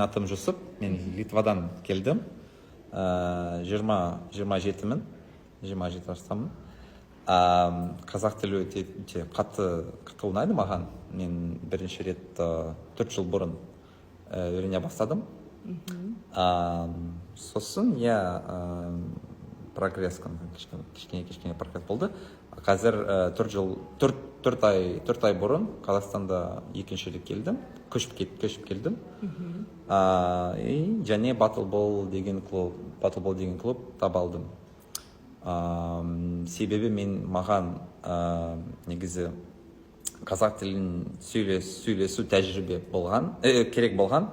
менің атым Жүсіп, мен Литвадан келдім. 27-мін, 27 жастамын. Қазақ тілі өте қатты ұнайды маған. Мен бірінші рет 4 жыл бұрын үйрене бастадым. Сосын, прогресс кішкене прогресс болды. Қазір 4 ай бұрын Қазақстанда екінші рет келдім, көшіп келдім. Және Батлбол деген клуб табалдым. Себебі маған негізі қазақ тілін сөйлесу тәжірибе керек болған.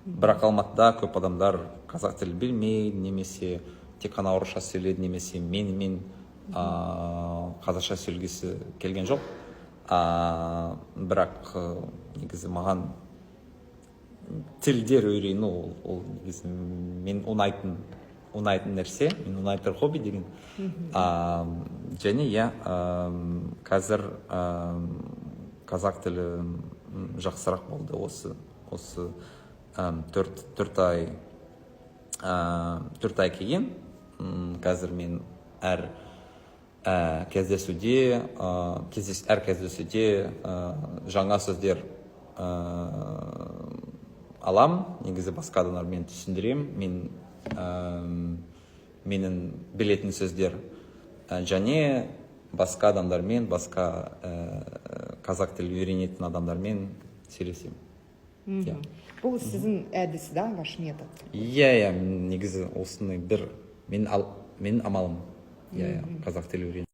Бірақ Алматыда көп адамдар қазақ тілін білмейді, немесе тек қана орысша сөйледі, немесе мен қазақша сөйлегісі келген жоқ. Бірақ негізі маған тілдер үйрену ол негізі мен ұнайтын нәрсе, мен ұнайтын хобби деген. Және қазір қазақ тілі жақсырақ болды осы 4 ай кейін. Қазір мен әр кездесуде жаңа сөздер алам, негізі басқа адамдармен түсіндірем, менің білетін сөздер, және басқа адамдармен, басқа қазақ тілі үйренетін адамдармен сөйлесем. Бұл сіздің әдісі, да, ваш метод? Негізі осыны менің амалым қазақ тілі үйрену.